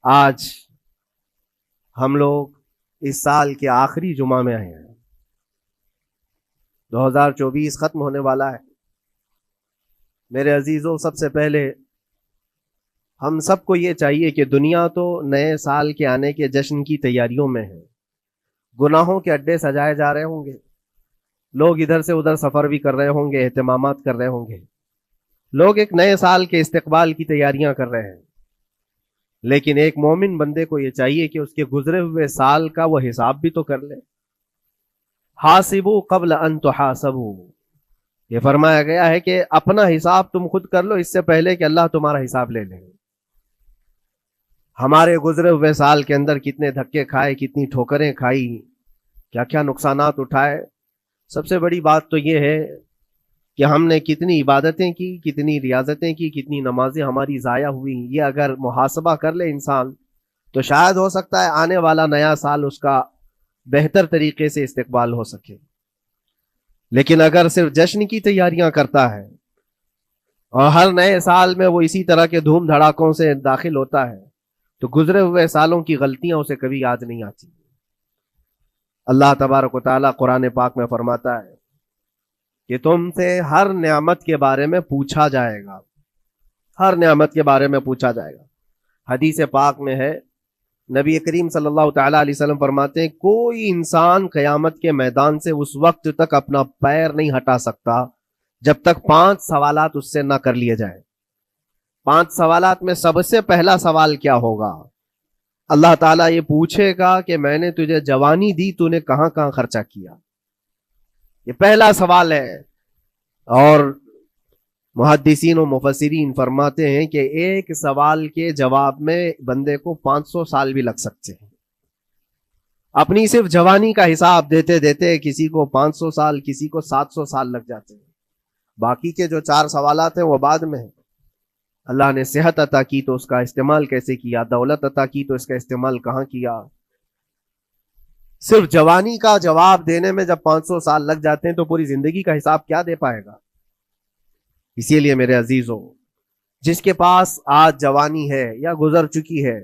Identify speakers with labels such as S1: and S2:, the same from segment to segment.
S1: آج ہم لوگ اس سال کے آخری جمعہ میں آئے ہیں. 2024 ختم ہونے والا ہے. میرے عزیزوں، سب سے پہلے ہم سب کو یہ چاہیے کہ دنیا تو نئے سال کے آنے کے جشن کی تیاریوں میں ہے. گناہوں کے اڈے سجائے جا رہے ہوں گے، لوگ ادھر سے ادھر سفر بھی کر رہے ہوں گے، اہتمامات کر رہے ہوں گے، لوگ ایک نئے سال کے استقبال کی تیاریاں کر رہے ہیں. لیکن ایک مومن بندے کو یہ چاہیے کہ اس کے گزرے ہوئے سال کا وہ حساب بھی تو کر لے. حاسبوا قبل ان تحاسبوا، یہ فرمایا گیا ہے کہ اپنا حساب تم خود کر لو اس سے پہلے کہ اللہ تمہارا حساب لے لے. ہمارے گزرے ہوئے سال کے اندر کتنے دھکے کھائے، کتنی ٹھوکریں کھائی، کیا کیا نقصانات اٹھائے. سب سے بڑی بات تو یہ ہے کہ ہم نے کتنی عبادتیں کی، کتنی ریاضتیں کی، کتنی نمازیں ہماری ضائع ہوئی. یہ اگر محاسبہ کر لے انسان تو شاید ہو سکتا ہے آنے والا نیا سال اس کا بہتر طریقے سے استقبال ہو سکے. لیکن اگر صرف جشن کی تیاریاں کرتا ہے اور ہر نئے سال میں وہ اسی طرح کے دھوم دھڑاکوں سے داخل ہوتا ہے تو گزرے ہوئے سالوں کی غلطیاں اسے کبھی یاد نہیں آتی. اللہ تبارک و تعالیٰ قرآن پاک میں فرماتا ہے کہ تم سے ہر نعمت کے بارے میں پوچھا جائے گا، ہر نعمت کے بارے میں پوچھا جائے گا. حدیث پاک میں ہے، نبی کریم صلی اللہ تعالیٰ علیہ وسلم فرماتے ہیں کوئی انسان قیامت کے میدان سے اس وقت تک اپنا پیر نہیں ہٹا سکتا جب تک 5 سوالات اس سے نہ کر لیے جائیں. 5 سوالات میں سب سے پہلا سوال کیا ہوگا؟ اللہ تعالیٰ یہ پوچھے گا کہ میں نے تجھے جوانی دی، تو نے کہاں کہاں خرچہ کیا. یہ پہلا سوال ہے. اور محدثین و مفسرین فرماتے ہیں کہ ایک سوال کے جواب میں بندے کو 500 سال بھی لگ سکتے ہیں. اپنی صرف جوانی کا حساب دیتے دیتے کسی کو 500 سال، کسی کو 700 سال لگ جاتے ہیں. باقی کے جو 4 سوالات ہیں وہ بعد میں ہیں. اللہ نے صحت عطا کی تو اس کا استعمال کیسے کیا، دولت عطا کی تو اس کا استعمال کہاں کیا. صرف جوانی کا جواب دینے میں جب 500 سال لگ جاتے ہیں تو پوری زندگی کا حساب کیا دے پائے گا. اسی لیے میرے عزیزوں، جس کے پاس آج جوانی ہے یا گزر چکی ہے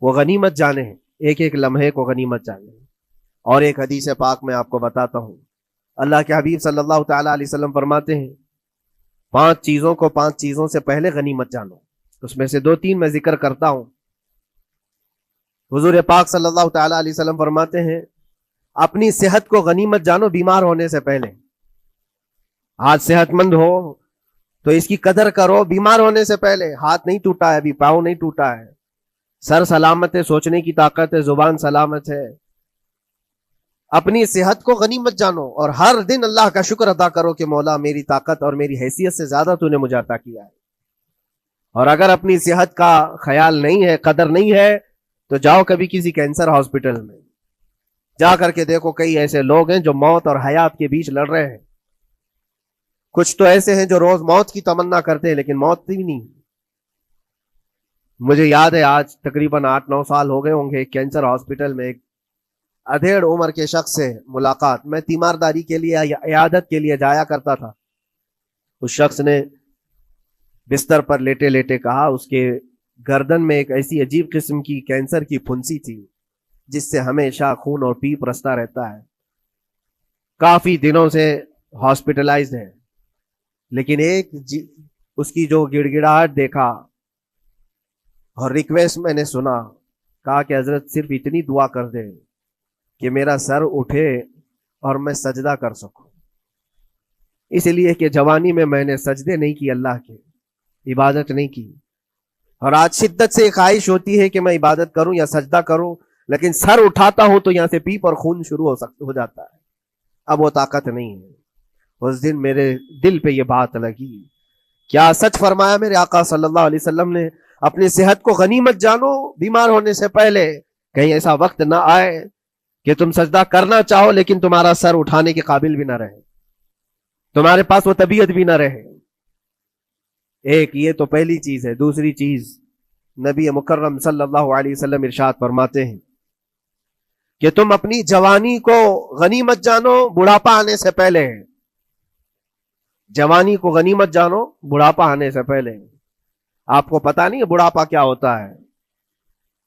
S1: وہ غنیمت جانے، ایک ایک لمحے کو غنیمت جانے. اور ایک حدیث پاک میں آپ کو بتاتا ہوں، اللہ کے حبیب صلی اللہ تعالیٰ علیہ وسلم فرماتے ہیں 5 چیزوں کو 5 چیزوں سے پہلے غنیمت جانو. اس میں سے 2-3 میں ذکر کرتا ہوں. حضور پاک صلی اللہ تعالیٰ علیہ وسلم فرماتے ہیں اپنی صحت کو غنیمت جانو بیمار ہونے سے پہلے. آج صحت مند ہو تو اس کی قدر کرو بیمار ہونے سے پہلے. ہاتھ نہیں ٹوٹا ہے ابھی، پاؤں نہیں ٹوٹا ہے، سر سلامت ہے، سوچنے کی طاقت ہے، زبان سلامت ہے. اپنی صحت کو غنیمت جانو اور ہر دن اللہ کا شکر ادا کرو کہ مولا میری طاقت اور میری حیثیت سے زیادہ تو نے مجھے عطا کیا ہے. اور اگر اپنی صحت کا خیال نہیں ہے، قدر نہیں ہے، تو جاؤ کبھی کسی کینسر ہاسپٹل میں جا کر کے دیکھو. کئی ایسے لوگ ہیں جو موت اور حیات کے بیچ لڑ رہے ہیں. کچھ تو ایسے ہیں جو روز موت کی تمنا کرتے ہیں لیکن موت بھی نہیں. مجھے یاد ہے آج تقریباً 8-9 سال ہو گئے ہوں گے، کینسر ہاسپٹل میں ایک ادھیڑ عمر کے شخص سے ملاقات. میں تیمارداری کے لیے یا عیادت کے لیے جایا کرتا تھا. اس شخص نے بستر پر لیٹے لیٹے کہا اس کے گردن میں ایک ایسی عجیب قسم کی کینسر کی پھنسی تھی جس سے ہمیشہ خون اور پیپ رستا رہتا ہے. کافی دنوں سے ہاسپٹلائزڈ ہے. لیکن ایک اس کی جو گڑ گڑاہٹ دیکھا اور ریکویسٹ میں نے سنا، کہا کہ حضرت صرف اتنی دعا کر دے کہ میرا سر اٹھے اور میں سجدہ کر سکوں. اس لیے کہ جوانی میں نے سجدے نہیں کی، اللہ کے عبادت نہیں کی. اور آج شدت سے خواہش ہوتی ہے کہ میں عبادت کروں یا سجدہ کروں، لیکن سر اٹھاتا ہوں تو یہاں سے پیپ اور خون شروع ہو جاتا ہے. اب وہ طاقت نہیں ہے. اس دن میرے دل پہ یہ بات لگی، کیا سچ فرمایا میرے آقا صلی اللہ علیہ وسلم نے، اپنی صحت کو غنیمت جانو بیمار ہونے سے پہلے. کہیں ایسا وقت نہ آئے کہ تم سجدہ کرنا چاہو لیکن تمہارا سر اٹھانے کے قابل بھی نہ رہے، تمہارے پاس وہ طبیعت بھی نہ رہے. ایک یہ تو پہلی چیز ہے. دوسری چیز، نبی مکرم صلی اللہ علیہ وسلم ارشاد فرماتے ہیں کہ تم اپنی جوانی کو غنیمت جانو بڑھاپا آنے سے پہلے. جوانی کو غنیمت جانو بڑھاپا آنے سے پہلے. آپ کو پتا نہیں بڑھاپا کیا ہوتا ہے.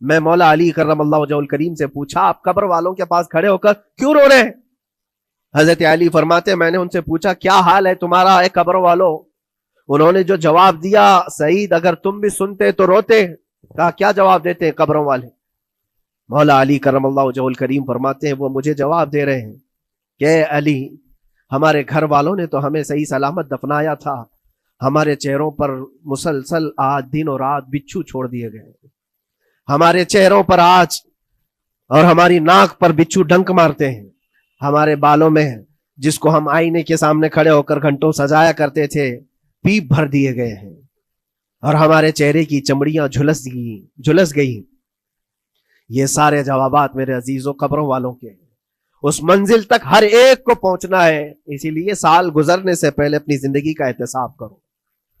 S1: میں مولا علی کرم اللہ وجہ الکریم سے پوچھا آپ قبر والوں کے پاس کھڑے ہو کر کیوں رو رہے ہیں؟ حضرت علی فرماتے میں نے ان سے پوچھا کیا حال ہے تمہارا اے قبر والو؟ انہوں نے جو جواب دیا سعید اگر تم بھی سنتے تو روتے. کہا کیا جواب دیتے ہیں قبروں والے؟ مولا علی کرم اللہ وجہ الکریم فرماتے ہیں وہ مجھے جواب دے رہے ہیں کہ اے علی ہمارے گھر والوں نے تو ہمیں صحیح سلامت دفنایا تھا، ہمارے چہروں پر مسلسل آج دن اور رات بچھو چھوڑ دیے گئے، ہمارے چہروں پر آج اور ہماری ناک پر بچھو ڈنک مارتے ہیں، ہمارے بالوں میں جس کو ہم آئینے کے سامنے کھڑے ہو کر گھنٹوں سجایا کرتے تھے پیپ بھر دیے گئے ہیں، اور ہمارے چہرے کی چمڑیاں جھلس گئی. یہ سارے جوابات میرے عزیزوں قبروں والوں کے ہیں. اس منزل تک ہر ایک کو پہنچنا ہے، اسی لیے سال گزرنے سے پہلے اپنی زندگی کا احتساب کرو.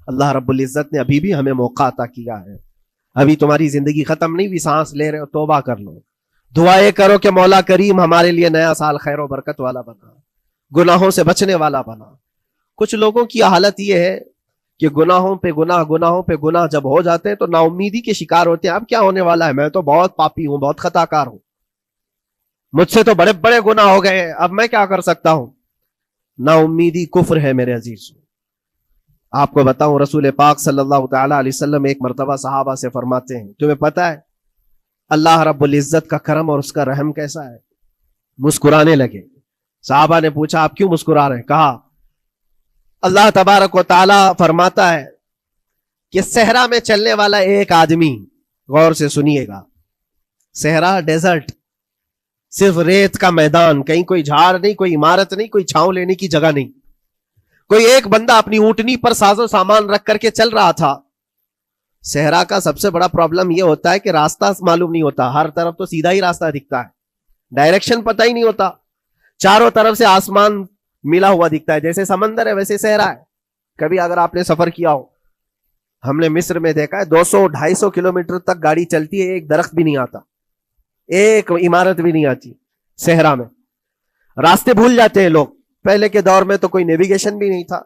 S1: اللہ رب العزت نے ابھی بھی ہمیں موقع عطا کیا ہے، ابھی تمہاری زندگی ختم نہیں ہوئی، سانس لے رہے ہو، توبہ کر لو، دعائیں کرو کہ مولا کریم ہمارے لیے نیا سال خیر و برکت والا بنا، گناہوں سے بچنے والا بنا. کچھ لوگوں کی حالت یہ ہے کہ گناہوں پہ گناہ جب ہو جاتے ہیں تو نا امیدی کے شکار ہوتے ہیں. اب کیا ہونے والا ہے، میں تو بہت پاپی ہوں، بہت خطا کار ہوں، مجھ سے تو بڑے بڑے گناہ ہو گئے ہیں، اب میں کیا کر سکتا ہوں. نا امیدی کفر ہے میرے عزیز. آپ کو بتاؤں رسول پاک صلی اللہ تعالی علیہ وسلم ایک مرتبہ صحابہ سے فرماتے ہیں تمہیں پتا ہے اللہ رب العزت کا کرم اور اس کا رحم کیسا ہے؟ مسکرانے لگے. صحابہ نے پوچھا آپ کیوں مسکرا رہے ہیں؟ کہا اللہ تبارک و تعالی فرماتا ہے کہ صحرا میں چلنے والا ایک آدمی، غور سے سنیے گا، صحرا ڈیزرٹ، صرف ریت کا میدان، کہیں کوئی جھاڑ نہیں، کوئی عمارت نہیں، کوئی چھاؤں لینے کی جگہ نہیں. کوئی ایک بندہ اپنی اونٹنی پر ساز و سامان رکھ کر کے چل رہا تھا. صحرا کا سب سے بڑا پرابلم یہ ہوتا ہے کہ راستہ معلوم نہیں ہوتا، ہر طرف تو سیدھا ہی راستہ دکھتا ہے، ڈائریکشن پتہ ہی نہیں ہوتا، چاروں طرف سے آسمان ملا ہوا دکھتا ہے، جیسے سمندر ہے ویسے صحرا ہے. کبھی اگر آپ نے سفر کیا ہو، ہم نے مصر میں دیکھا ہے 200-250 کلومیٹر تک گاڑی چلتی ہے، ایک درخت بھی نہیں آتا، ایک عمارت بھی نہیں آتی. صحرا میں راستے بھول جاتے ہیں لوگ. پہلے کے دور میں تو کوئی نیویگیشن بھی نہیں تھا.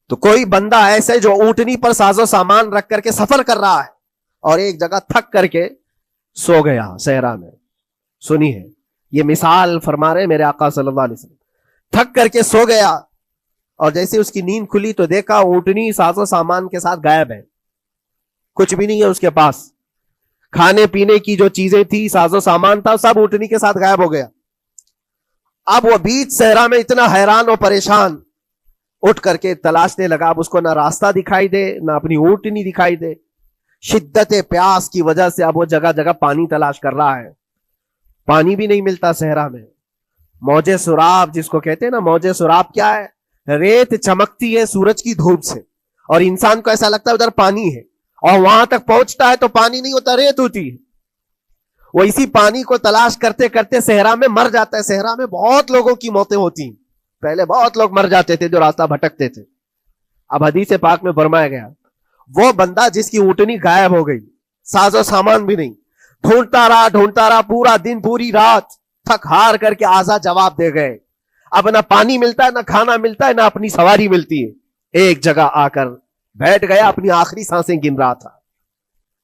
S1: تو کوئی بندہ ایسے جو اونٹنی پر ساز و سامان رکھ کر کے سفر کر رہا ہے اور ایک جگہ تھک کر کے سو گیا صحرا میں. سنیے یہ مثال فرما رہے میرے آقا صلی اللہ علیہ وسلم. تھک کر کے سو گیا اور جیسے اس کی نیند کھلی تو دیکھا اونٹنی ساز و سامان کے ساتھ غائب ہے، کچھ بھی نہیں ہے اس کے پاس. کھانے پینے کی جو چیزیں تھی، ساز و سامان تھا، سب اونٹنی کے ساتھ غائب ہو گیا. اب وہ بیچ صحرا میں اتنا حیران اور پریشان، اٹھ کر کے تلاشنے لگا. اب اس کو نہ راستہ دکھائی دے، نہ اپنی اونٹنی دکھائی دے. شدت پیاس کی وجہ سے اب وہ جگہ جگہ پانی تلاش کر رہا ہے، پانی بھی نہیں ملتا صحرا میں. موج سراب جس کو کہتے ہیں نا، موج سراب کیا ہے؟ ریت چمکتی ہے سورج کی دھوپ سے اور انسان کو ایسا لگتا ہے ادھر پانی ہے، اور وہاں تک پہنچتا ہے تو پانی نہیں ہوتا، ریت ہوتی ہے. وہ اسی پانی کو تلاش کرتے کرتے صحرا میں مر جاتا ہے. صحرا میں بہت لوگوں کی موتیں ہوتی ہیں، پہلے بہت لوگ مر جاتے تھے جو راستہ بھٹکتے تھے. اب حدیث پاک میں فرمایا گیا وہ بندہ جس کی اونٹنی غائب ہو گئی، ساز و سامان بھی نہیں، ڈھونڈتا رہا پورا دن پوری رات، تھک ہار کر کے آزاد جواب دے گئے. اب نہ پانی ملتا ہے، نہ کھانا ملتا ہے، نہ اپنی سواری ملتی ہے. ایک جگہ آ کر بیٹھ گیا، اپنی آخری سانسیں گن رہا تھا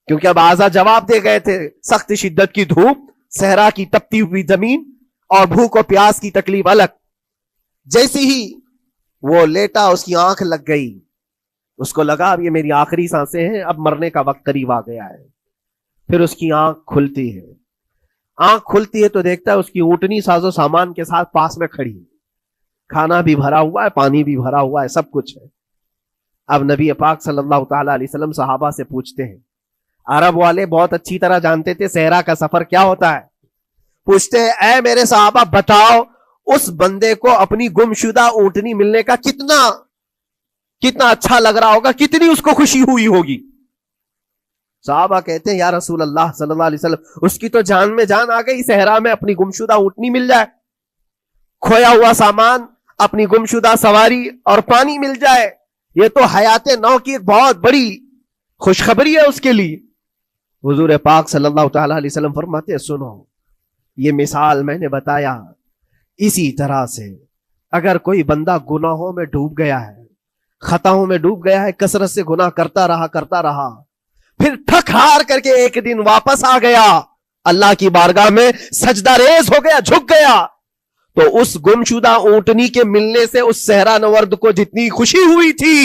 S1: کیونکہ اب آزاد جواب دے گئے تھے. سخت شدت کی دھوپ، صحرا کی تپتی ہوئی زمین اور بھوک و پیاس کی تکلیف الگ. جیسی ہی وہ لیٹا اس کی آنکھ لگ گئی، اس کو لگا اب یہ میری آخری سانسیں ہیں، اب مرنے کا وقت قریب آ گیا ہے. پھر اس کی آنکھ کھلتی ہے. آنکھ کھلتی ہے تو دیکھتا ہے اس کی اونٹنی ساز و سامان کے ساتھ پاس میں کھڑی ہے، کھانا بھی بھرا ہوا ہے، پانی بھی بھرا ہوا ہے، سب کچھ ہے. اب نبی پاک صلی اللہ تعالی علیہ وسلم صحابہ سے پوچھتے ہیں، عرب والے بہت اچھی طرح جانتے تھے صحرا کا سفر کیا ہوتا ہے. پوچھتے ہیں اے میرے صحابہ بتاؤ اس بندے کو اپنی گمشدہ اونٹنی ملنے کا کتنا اچھا لگ رہا ہوگا، کتنی اس کو خوشی ہوئی ہوگی. صحابہ کہتے ہیں یا رسول اللہ صلی اللہ علیہ وسلم اس کی تو جان میں جان آ گئی، صحرا میں اپنی گمشدہ اونٹنی مل جائے، کھویا ہوا سامان، اپنی گمشدہ سواری اور پانی مل جائے، یہ تو حیات نو کی ایک بہت بڑی خوشخبری ہے اس کے لیے. حضور پاک صلی اللہ تعالی علیہ وسلم فرماتے ہیں سنو یہ مثال میں نے بتایا، اسی طرح سے اگر کوئی بندہ گناہوں میں ڈوب گیا ہے، خطاؤں میں ڈوب گیا ہے، کثرت سے گناہ کرتا رہا پھر تھک ہار کر کے ایک دن واپس آ گیا, اللہ کی بارگاہ میں سجدہ ریز ہو گیا, جھک گیا, تو اس گمشدہ اونٹنی کے ملنے سے اس صحرا نورد کو جتنی خوشی ہوئی تھی,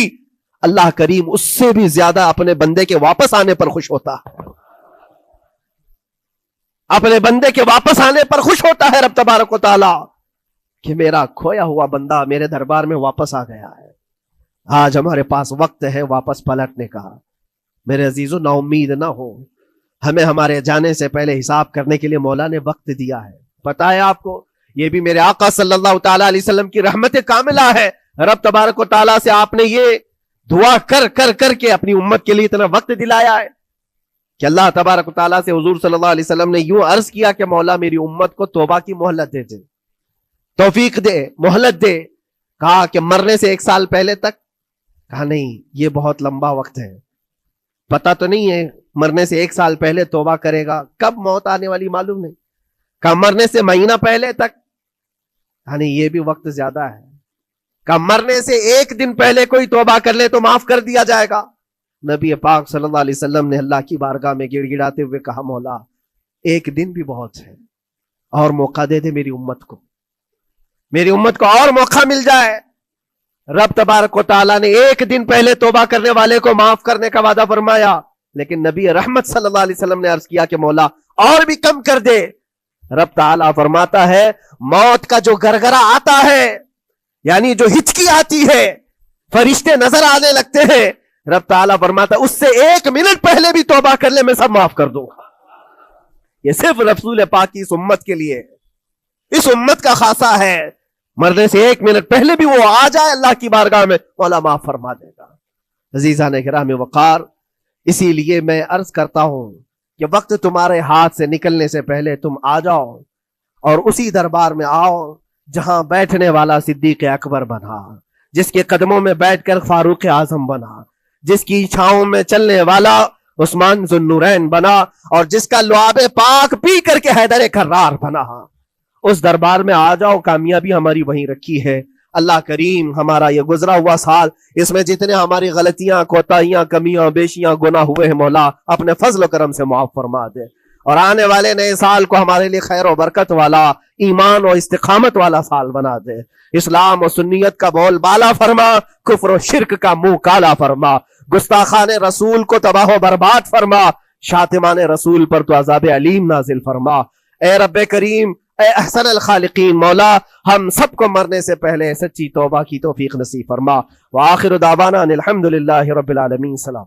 S1: اللہ کریم اس سے بھی زیادہ اپنے بندے کے واپس آنے پر خوش ہوتا ہے. اپنے بندے کے واپس آنے پر خوش ہوتا ہے رب تبارک و تعالی کہ میرا کھویا ہوا بندہ میرے دربار میں واپس آ گیا ہے. آج ہمارے پاس وقت ہے واپس پلٹنے کا. میرے عزیزو, نا امید نہ ہو, ہمیں ہمارے جانے سے پہلے حساب کرنے کے لیے مولا نے وقت دیا ہے. پتا ہے آپ کو, یہ بھی میرے آقا صلی اللہ تعالی علیہ وسلم کی رحمت کاملہ ہے. رب تبارک و تعالی سے آپ نے یہ دعا کر کے اپنی امت کے لیے اتنا وقت دلایا ہے کہ اللہ تبارک و تعالیٰ سے حضور صلی اللہ علیہ وسلم نے یوں عرض کیا کہ مولا میری امت کو توبہ کی مہلت دے, توفیق دے, مہلت دے. کہا کہ مرنے سے 1 سال پہلے تک؟ کہا نہیں, یہ بہت لمبا وقت ہے, پتا تو نہیں ہے مرنے سے 1 سال پہلے توبہ کرے گا, کب موت آنے والی معلوم نہیں. کہا مرنے سے مہینہ پہلے تک؟ کہا نہیں, یہ بھی وقت زیادہ ہے. کہا مرنے سے 1 دن پہلے کوئی توبہ کر لے تو معاف کر دیا جائے گا. نبی پاک صلی اللہ علیہ وسلم نے اللہ کی بارگاہ میں گڑ گڑاتے ہوئے کہا مولا 1 دن بھی بہت ہے, اور موقع دے دے میری امت کو, میری امت کو اور موقع مل جائے. رب تبارک و تعالیٰ نے 1 دن پہلے توبہ کرنے والے کو معاف کرنے کا وعدہ فرمایا, لیکن نبی رحمت صلی اللہ علیہ وسلم نے عرض کیا کہ مولا اور بھی کم کر دے. رب تعالیٰ فرماتا ہے موت کا جو گرگرا آتا ہے, یعنی جو ہچکی آتی ہے, فرشتے نظر آنے لگتے ہیں, رب تعالیٰ فرماتا ہے اس سے 1 منٹ پہلے بھی توبہ کر لے میں سب معاف کر دوں گا. یہ صرف رسول پاک کی اس امت کے لیے, اس امت کا خاصہ ہے. مرنے سے 1 منٹ پہلے بھی وہ آ جائے اللہ کی بارگاہ میں, مولا معاف فرما دے گا. عزیزان کرام وقار, اسی لیے میں عرض کرتا ہوں کہ وقت تمہارے ہاتھ سے نکلنے سے پہلے تم آ جاؤ اور اسی دربار میں آؤ جہاں بیٹھنے والا صدیق اکبر بنا, جس کے قدموں میں بیٹھ کر فاروق اعظم بنا, جس کی چھاؤں میں چلنے والا عثمان ذو النورین بنا, اور جس کا لعاب پاک پی کر کے حیدر کرار بنا. اس دربار میں آ جاؤ, کامیابی ہماری وہیں رکھی ہے. اللہ کریم ہمارا یہ گزرا ہوا سال, اس میں جتنے ہماری غلطیاں, کوتاہیاں, کمیاں, بیشیاں, گناہ ہوئے ہیں مولا اپنے فضل و کرم سے معاف فرما دے, اور آنے والے نئے سال کو ہمارے لیے خیر و برکت والا, ایمان و استقامت والا سال بنا دے. اسلام و سنیت کا بول بالا فرما, کفر و شرک کا منہ کالا فرما, گستاخان رسول کو تباہ و برباد فرما, شاتمان رسول پر تو عذاب علیم نازل فرما. اے رب کریم, اے احسن الخالقین, مولا ہم سب کو مرنے سے پہلے سچی توبہ کی توفیق نصیب فرما. وآخر دعوانا ان الحمدللہ رب العالمین. سلام.